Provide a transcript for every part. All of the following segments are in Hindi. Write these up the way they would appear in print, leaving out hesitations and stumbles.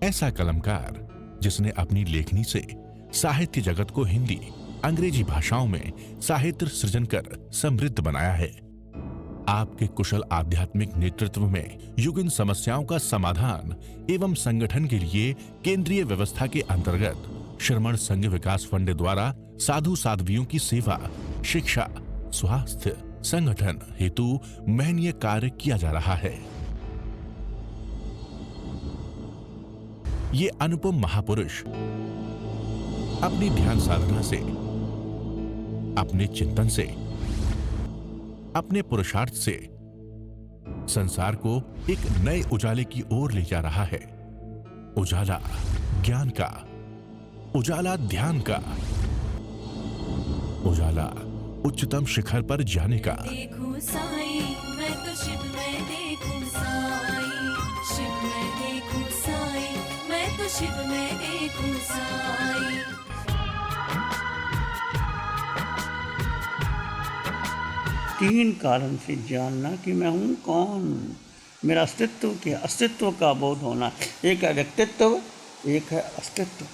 ऐसा कलमकार जिसने अपनी लेखनी से साहित्य जगत को हिंदी, अंग्रेजी भाषाओं में साहित्य सृजन कर समृद्ध बनाया है। आपके कुशल आध्यात्मिक नेतृत्व में युगीन समस्याओं का समाधान एवं संगठन के लिए केंद्रीय व्यवस्था के अंतर्गत श्रमण संघ विकास फंड द्वारा साधु साध्वियों की सेवा, शिक्षा, स्वास्थ्य, संगठन हेतु महनीय कार्य किया जा रहा है। ये अनुपम महापुरुष अपनी ध्यान साधना से, अपने चिंतन से, अपने पुरुषार्थ से संसार को एक नए उजाले की ओर ले जा रहा है। उजाला ज्ञान का, उजाला ध्यान का, उजाला उच्चतम शिखर पर जाने का। देखूं साई, मैं तो शिव में देखूं साई, शिव में देखूं साई, मैं तो शिव में देखूं साई। तीन कारण से जानना कि मैं हूँ कौन, मेरा अस्तित्व क्या, अस्तित्व का बोध होना। एक है व्यक्तित्व, एक है अस्तित्व।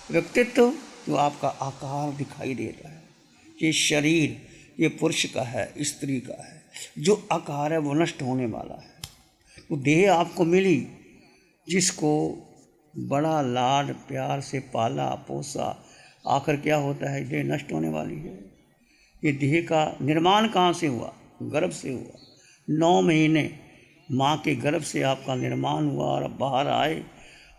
व्यक्तित्व जो आपका आकार दिखाई देता है, ये शरीर, ये पुरुष का है, स्त्री का है। जो आकार है वो नष्ट होने वाला है। वो देह आपको मिली जिसको बड़ा लाड प्यार से पाला पोसा, आखिर क्या होता है, देह नष्ट होने वाली है। ये देह का निर्माण कहाँ से हुआ? गर्भ से हुआ। 9 महीने माँ के गर्भ से आपका निर्माण हुआ और अब बाहर आए,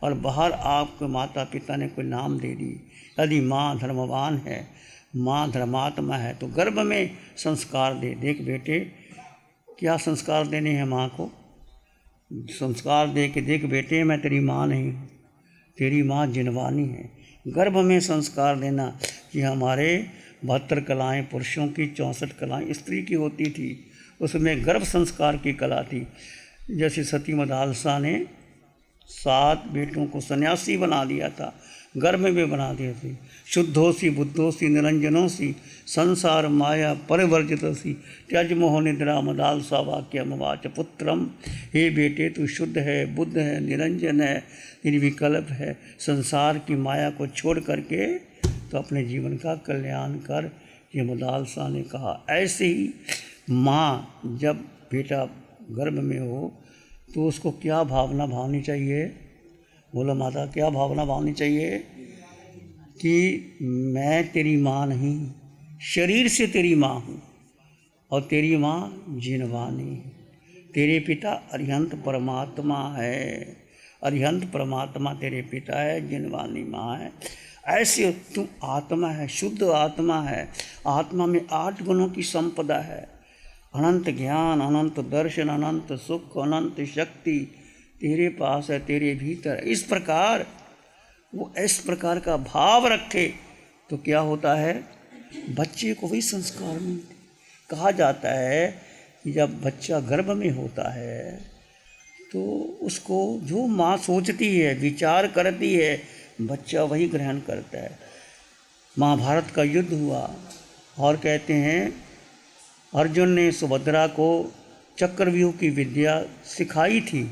और बाहर आपके माता पिता ने कोई नाम दे दी। यदि माँ धर्मवान है, माँ धर्मात्मा है, तो गर्भ में संस्कार दे। देख बेटे, क्या संस्कार देने हैं माँ को? संस्कार दे के देख बेटे, मैं तेरी माँ नहीं हूँ, तेरी माँ जिनवानी है। गर्भ में संस्कार देना कि हमारे 72 कलाएँ पुरुषों की, 64 कलाएँ स्त्री की होती थी। उसमें गर्भ संस्कार की कला थी। जैसे सती मदालसा ने 7 बेटों को सन्यासी बना दिया था, गर्भ में बना दिए थे। शुद्धोसी बुद्धोसी निरंजनोसी संसार माया परिवर्जितोसी त्यज मोह निद्रा मदालसा वाक्य मवाच पुत्रम। हे बेटे, तू शुद्ध है, बुद्ध है, निरंजन है, निर्विकल्प है। संसार की माया को छोड़ करके तो अपने जीवन का कल्याण कर, ये मदालसा ने कहा। ऐसे ही माँ जब बेटा गर्भ में हो तो उसको क्या भावना भावनी चाहिए? बोलो माता, क्या भावना भावनी चाहिए? कि मैं तेरी माँ नहीं, शरीर से तेरी माँ हूँ, और तेरी माँ जिनवानी है। तेरे पिता अरिहंत परमात्मा है, अरिहंत परमात्मा तेरे पिता है, जिनवानी माँ है। ऐसे तू आत्मा है, शुद्ध आत्मा है। आत्मा में 8 गुणों की संपदा है। अनंत ज्ञान, अनंत दर्शन, अनंत सुख, अनंत शक्ति तेरे पास है, तेरे भीतर है। इस प्रकार वो इस प्रकार का भाव रखे तो क्या होता है, बच्चे को वही संस्कार मिलते। कहा जाता है कि जब बच्चा गर्भ में होता है तो उसको जो माँ सोचती है, विचार करती है, बच्चा वही ग्रहण करता है। महाभारत का युद्ध हुआ और कहते हैं अर्जुन ने सुभद्रा को चक्रव्यूह की विद्या सिखाई थी,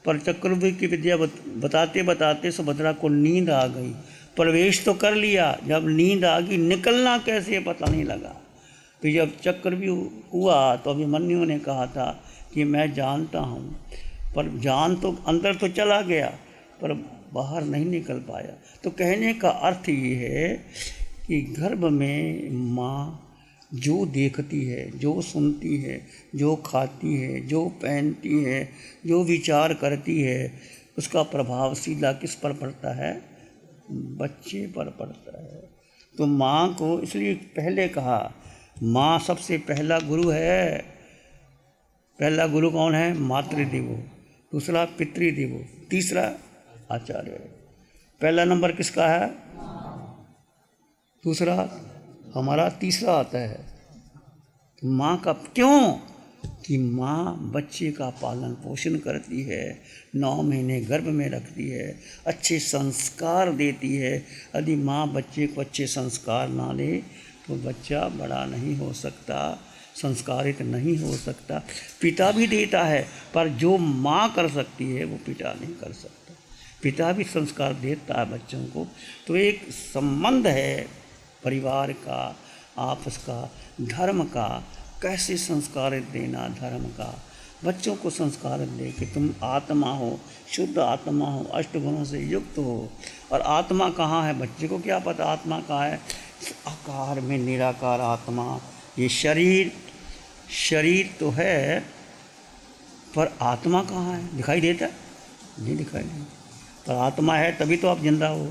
पर चक्रव्यूह की विद्या बताते बताते सुभद्रा को नींद आ गई। प्रवेश तो कर लिया, जब नींद आ गई निकलना कैसे पता नहीं लगा। तो जब चक्रव्यूह हुआ तो अभिमन्यु ने कहा था कि मैं जानता हूँ, पर जान तो अंदर तो चला गया पर बाहर नहीं निकल पाया। तो कहने का अर्थ ये है कि गर्भ में माँ जो देखती है, जो सुनती है, जो खाती है, जो पहनती है, जो विचार करती है, उसका प्रभाव सीधा किस पर पड़ता है? बच्चे पर पड़ता है। तो माँ को इसलिए पहले कहा, माँ सबसे पहला गुरु है। पहला गुरु कौन है? मातृदेवो, दूसरा पितृदेवो, तीसरा आचार्य। पहला नंबर किसका है? दूसरा हमारा तीसरा आता है माँ का। क्यों? कि माँ बच्चे का पालन पोषण करती है, 9 महीने गर्भ में रखती है, अच्छे संस्कार देती है। यदि माँ बच्चे को अच्छे संस्कार ना दे तो बच्चा बड़ा नहीं हो सकता, संस्कारित नहीं हो सकता। पिता भी देता है, पर जो माँ कर सकती है वो पिता नहीं कर सकता। पिता भी संस्कार देता है बच्चों को। तो एक संबंध है परिवार का, आपस का, धर्म का, कैसे संस्कार देना धर्म का। बच्चों को संस्कार दे कि तुम आत्मा हो, शुद्ध आत्मा हो, अष्टगुणों से युक्त हो। और आत्मा कहाँ है, बच्चे को क्या पता आत्मा कहाँ है। आकार में निराकार आत्मा, ये शरीर तो है पर आत्मा कहाँ है, दिखाई देता है? नहीं दिखाई देता। पर आत्मा है तभी तो आप जिंदा हो।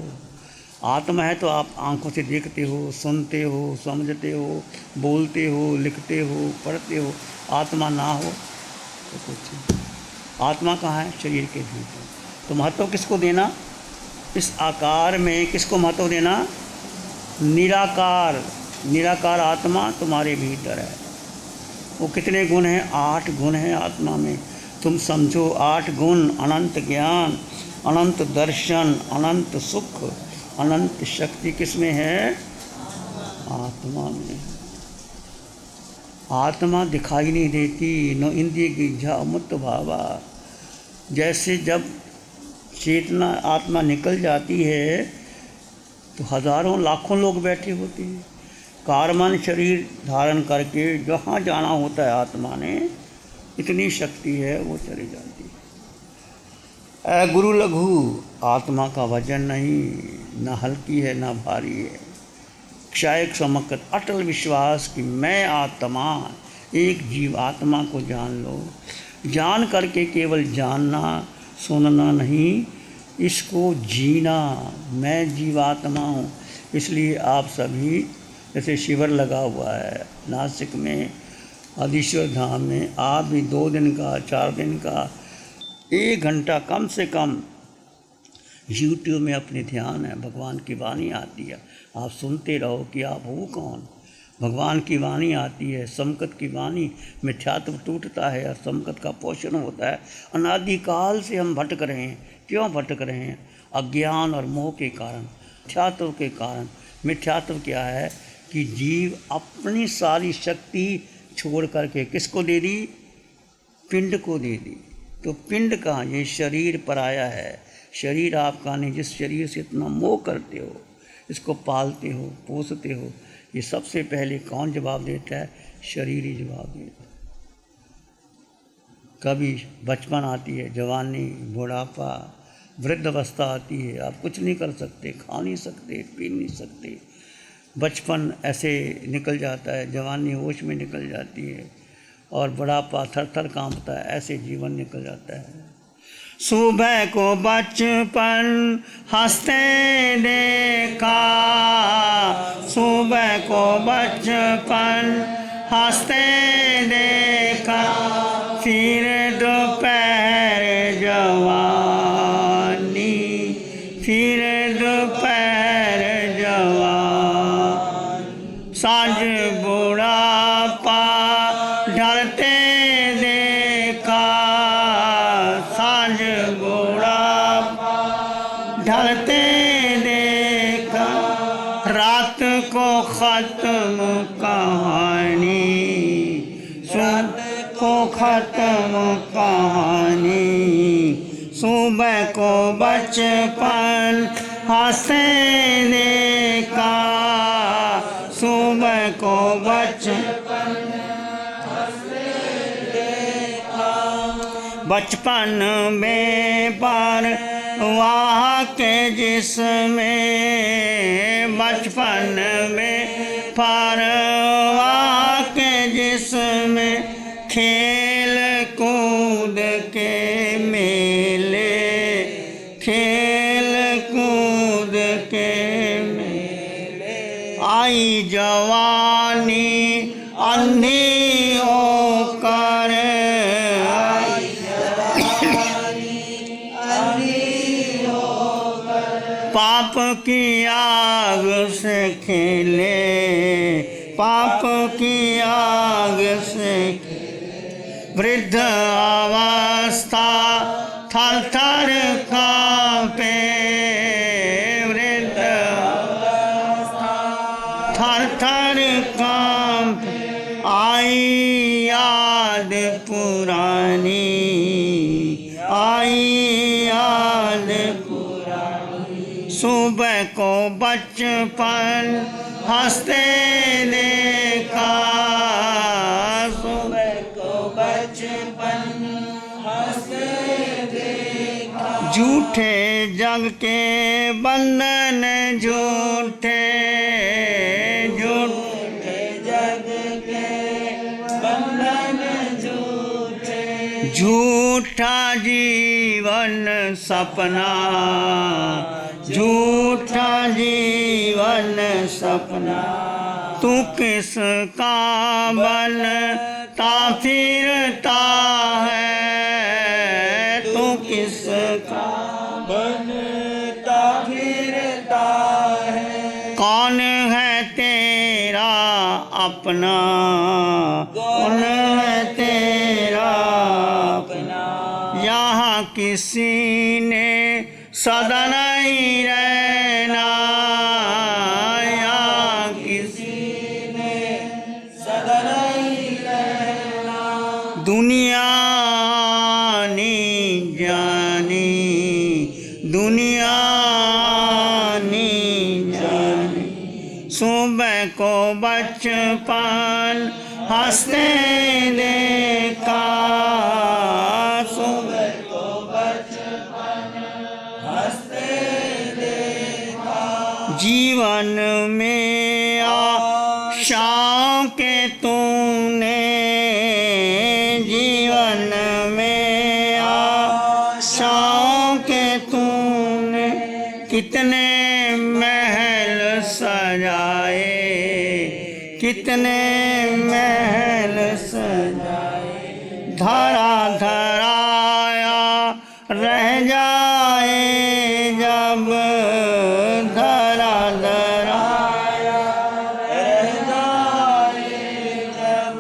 आत्मा है तो आप आंखों से देखते हो, सुनते हो, समझते हो, बोलते हो, लिखते हो, पढ़ते हो। आत्मा ना हो तो कुछ नहीं। आत्मा कहाँ है, शरीर के भीतर। तो महत्व किसको देना, इस आकार में किसको महत्व देना, निराकार आत्मा तुम्हारे भीतर है। वो कितने गुण हैं, 8 गुण हैं आत्मा में। तुम समझो 8 गुण, अनंत ज्ञान, अनंत दर्शन, अनंत सुख, अनंत शक्ति किसमें है, आत्मा में। आत्मा दिखाई नहीं देती, नो इंद्रिय गिज्झा मुक्त भावा। जैसे जब चेतना आत्मा निकल जाती है तो हजारों लाखों लोग बैठे होते हैं, कारमान शरीर धारण करके जहाँ जाना होता है आत्मा ने, इतनी शक्ति है वो चली जाती है। गुरु लघु, आत्मा का वजन नहीं, ना हल्की है ना भारी है। क्षायक समकत, अटल विश्वास कि मैं आत्मा, एक जीव आत्मा को जान लो। जान करके केवल जानना सुनना नहीं, इसको जीना। मैं जीवात्मा हूँ। इसलिए आप सभी, जैसे शिविर लगा हुआ है नासिक में, आदिश्वर धाम में, आप भी 2 दिन का, 4 दिन का, 1 घंटा कम से कम यूट्यूब में अपने ध्यान है, भगवान की वाणी आती है, आप सुनते रहो कि आप हो कौन। भगवान की वाणी आती है, समकत की वाणी, मिथ्यात्व टूटता है और समकत का पोषण होता है। अनादिकाल से हम भटक रहे हैं। क्यों भटक रहे हैं, अज्ञान और मोह के कारण, मिथ्यात्व के कारण। मिथ्यात्व क्या है कि जीव अपनी सारी शक्ति छोड़ करके किसको दे दी, पिंड को दे दी। तो पिंड का ये शरीर पराया है, शरीर आपका नहीं। जिस शरीर से इतना मोह करते हो, इसको पालते हो, पोसते हो, ये सबसे पहले कौन जवाब देता है, शरीर ही जवाब देता है। कभी बचपन आती है, जवानी, बुढ़ापा, वृद्ध अवस्था आती है, आप कुछ नहीं कर सकते, खा नहीं सकते, पी नहीं सकते। बचपन ऐसे निकल जाता है, जवानी होश में निकल जाती है, और बुढ़ापा थर थर कांपता है, ऐसे जीवन निकल जाता है। सुबह को बचपन हंसते देखा, सुबह को बचपन हंसते देखा, फिर दोपहर जवानी, फिर दोपहर जवानी, सांझ बुढ़ापा ढलते देखा, सांझ बुढ़ापा ढलते देखा, रात को खत्म कहानी, रात को खत्म कहानी, सुबह को बचपन हंसते देखा, सुबह को बचपन हंसते देखा, बचपन में पर वाह के जिसमें, बचपन में पर वाह के जिसमें, खेल कूद के मेले, खेल कूद के मेले, आई जवानी अंधी होकर, आई जवानी अंधी होकर, पाप की आग से खेले, पाप की आग से वृद्ध अवस्था थर थर कांपे, वृद्ध अवस्था थर थर कांपे, आई याद पुरानी, आई याद पुरानी, सुबह को बचपन हंसते देखा, सुबह को बचपन हंसते देखा। झूठे जग के बंधन झूठे, झूठे जग के बंधन झूठे, झूठा जीवन सपना, झूठा जीवन सपना। तू किसका बनता फिरता है, तू किसका बनता फिरता है। कौन है तेरा अपना, कौन है तेरा अपना। यहाँ किसी ने सदा नहीं रहना, यहाँ किसी ने सदा नहीं रहना। दुनिया नहीं जानी, दुनिया नहीं जानी। सुबह को बचपन हंसते देखा, सुबह को बचपन हंसते देखा। जीवन में आशाओं के तूने, जीवन में आशाओं के तूने कितने महल सजाए, कितने महल सजाए। धरा धराया रह जाए जब, धरा धराया रह जाए जब।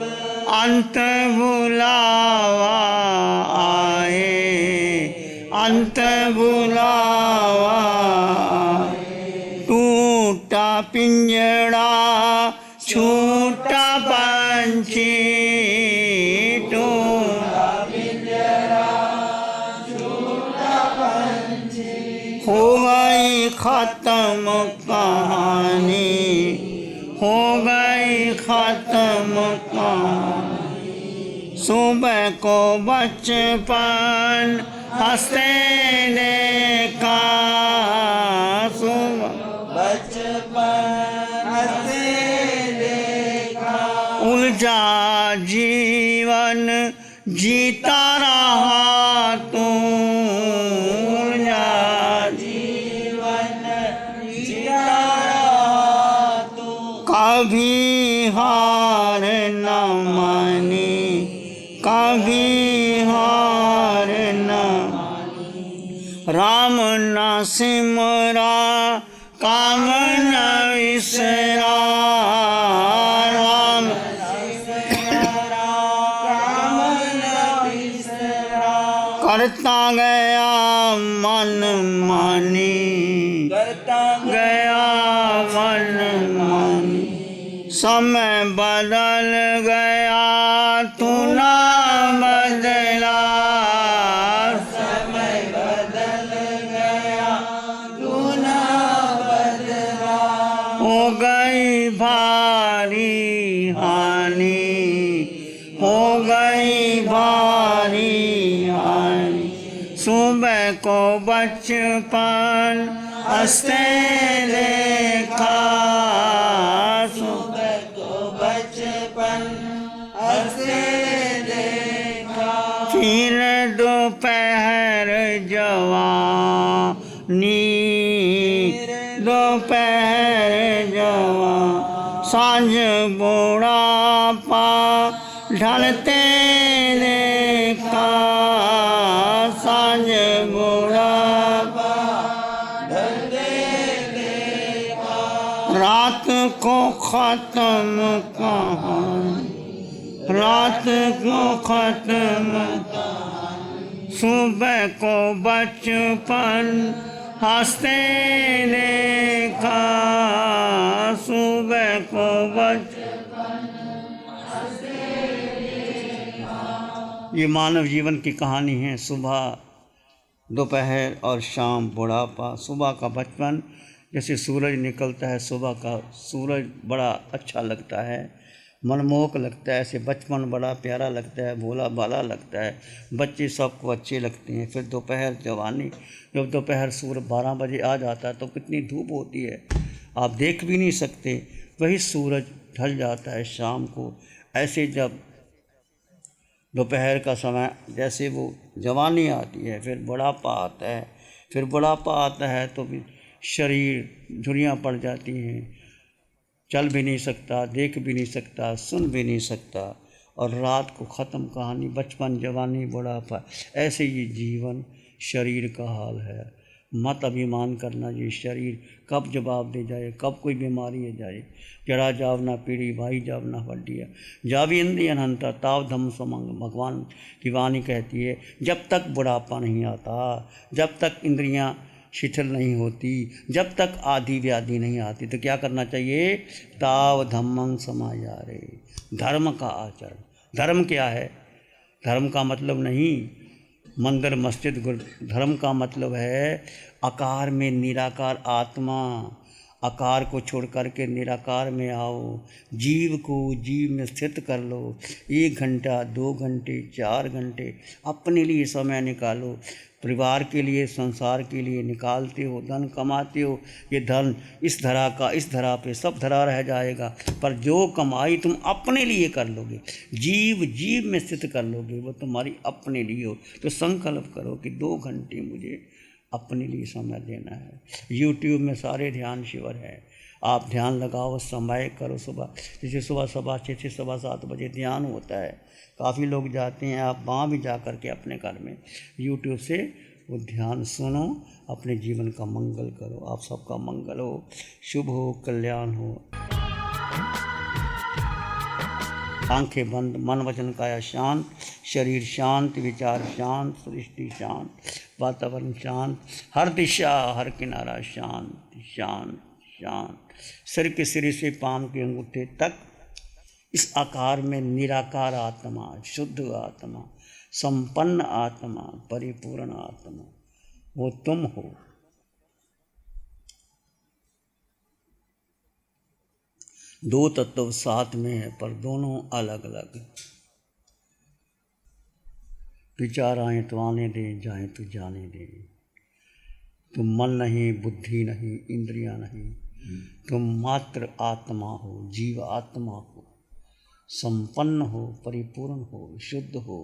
अंत बुलावा आए, अंत बुलावा आए। टूटा पिंजड़ा छूटा पंछी, टूटा पिंजरा छूटा पंछी। हो गई खत्म कहानी, हो गई खत्म कहानी। सुबह को बचपन हंसते देखा, सुबह बचपन हंसते देखा। उलझा जीवन जीता रहा तू, उलझा जीवन जीता रहा तू। कभी हार न मानी, कभी हार न मानी। राम न सिमरा काम न विसरा, राम काम न विसरा। करता गया मन मानी, करता गया मन मानी। समय बदल गया तू ना बदला, समय बदल गया तू ना बदला। हो गई भारी हानि, हो गई भारी हानि। सुबह को बचपन हंसते देखा, सुबह को बचपन हंसते देखा। फिर दोपहर जवानी, दोपहर जवान। सांझ बुढ़ापा ढलते देखा, सांझ बुढ़ापा ढलते देखा। रात को खत्म कहानी, रात को खत्म कहानी। सुबह को बचपन हंसते देखा, सुबह को बचपन हंसते देखा। ये मानव जीवन की कहानी है। सुबह दोपहर और शाम बुढ़ापा, सुबह का बचपन, जैसे सूरज निकलता है, सुबह का सूरज बड़ा अच्छा लगता है, मनमोहक लगता है। ऐसे बचपन बड़ा प्यारा लगता है, भोला भाला लगता है, बच्चे सबको अच्छे लगते हैं। फिर दोपहर जवानी, जब दोपहर सूर्य 12 बजे आ जाता है तो कितनी धूप होती है, आप देख भी नहीं सकते। वही सूरज ढल जाता है शाम को। ऐसे जब दोपहर का समय, जैसे वो जवानी आती है, फिर बुढ़ापा आता है। फिर बुढ़ापा आता है तो भी शरीर झुर्रियाँ पड़ जाती हैं, चल भी नहीं सकता, देख भी नहीं सकता, सुन भी नहीं सकता। और रात को ख़त्म कहानी, बचपन जवानी बुढ़ापा, ऐसे ये जीवन शरीर का हाल है। मत अभिमान करना ये शरीर कब जवाब दे जाए, कब कोई बीमारी आ जाए। जरा जावना पीढ़ी भाई जावना हड्डिया, जावी इंद्रिय अनंता ताव धम समंग। भगवान की वाणी कहती है, जब तक बुढ़ापा नहीं आता, जब तक इंद्रियां शिथिल नहीं होती, जब तक आदि व्याधि नहीं आती, तो क्या करना चाहिए? ताव धम्मं समायारे, धर्म का आचरण। धर्म क्या है? धर्म का मतलब नहीं मंदिर मस्जिद धर्म का मतलब है आकार में निराकार आत्मा। आकार को छोड़ करके निराकार में आओ, जीव को जीव में स्थित कर लो। 1 घंटा 2 घंटे 4 घंटे अपने लिए समय निकालो, परिवार के लिए, संसार के लिए निकालते हो, धन कमाते हो। ये धन इस धरा का, इस धरा पे सब धरा रह जाएगा, पर जो कमाई तुम अपने लिए कर लोगे, जीव जीव में स्थित कर लोगे, वो तुम्हारी अपने लिए हो। तो संकल्प करो कि 2 घंटे मुझे अपने लिए समय देना है। यूट्यूब में सारे ध्यान शिविर है, आप ध्यान लगाओ, समय करो। सुबह जैसे सुबह 6 से 7 बजे ध्यान होता है, काफ़ी लोग जाते हैं, आप वहाँ भी जा कर के अपने घर में यूट्यूब से वो ध्यान सुनो, अपने जीवन का मंगल करो। आप सबका मंगल हो, शुभ हो, कल्याण हो। आंखें बंद, मन वचन काया शांत, शरीर शांत, विचार शांत, सृष्टि शांत, वातावरण शांत, हर दिशा हर किनारा शांत शांत शांत। सिर के सिरे से पांव के अंगूठे तक इस आकार में निराकार आत्मा, शुद्ध आत्मा, संपन्न आत्मा, परिपूर्ण आत्मा, वो तुम हो। दो तत्व साथ में है, पर दोनों अलग अलग। विचार आए तो आने दे, जाए तो जाने दे। तुम मन नहीं, बुद्धि नहीं, इंद्रियां नहीं, तुम मात्र आत्मा हो, जीव आत्मा हो, संपन्न हो, परिपूर्ण हो, शुद्ध हो।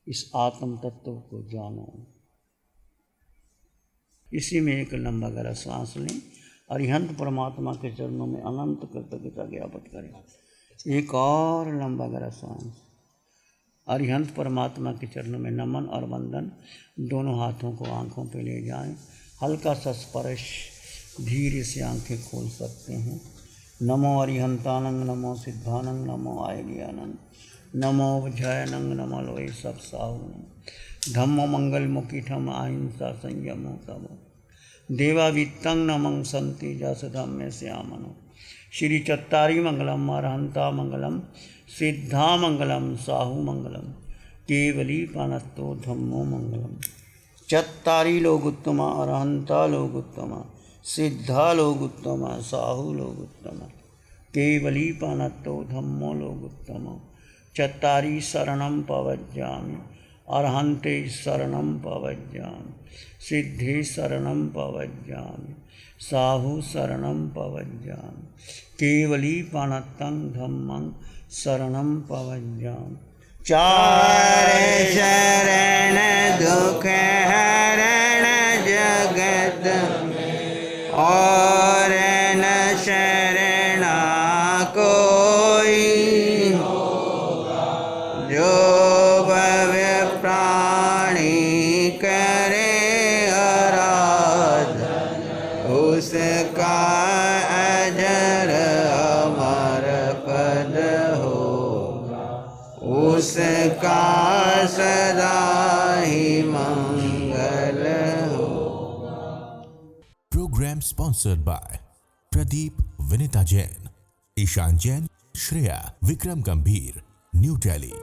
इस आत्म तत्व को जानो। इसी में एक लंबा गहरा सांस लें, अरिहंत परमात्मा के चरणों में अनंत कृतज्ञता ज्ञापित करें। एक और लंबा गहरा सांस। अरिहंत परमात्मा के चरणों में नमन और वंदन, दोनों हाथों को आंखों पे ले जाएं। हल्का सा स्पर्श, धीरे से आंखें खोल सकते हैं। नमो अरिहंतानंग, नमो सिद्धानंग, नमो आयज्ञानंग, नमो जयनंग, नमो लोय सब साहु। धम्मो मंगल मुखीठम अहिंसा संयमो तब देवावित्तं नमं संति जस धम्मे श्यामनो। श्री चत्तारी मंगलम, अरहंता मंगलम, सिद्धा मंगलम, साहू मंगलम, केवली पानत्तो धम्मो मंगलम। चत्तारी लोग उत्तमा, अरहंता लोग उत्तमा, सिद्धा लोग उत्तमा, साहू लोग उत्तमा, केवली पानत्तो धम्मो लोग उत्तमा। चत्तारी शरणं पवज्जामि, अरहंते शरणं पवज्जामि, सिद्धे शरणं पवज्जामि, साहु शरणं पवज्जामि, केवली पानत्तं धम्मं शरणं पवज्जामि। चार शरण दुख हरण जगत और न शरणा कोई, जो भव्य प्राणी करे आराधन, उसका अजर अमर पद होगा, उसका सदा ही मंगल होगा। Programme sponsored by Pradeep Vinita Jain, Ishan Jain, Shreya, Vikram Gambhir, New Delhi.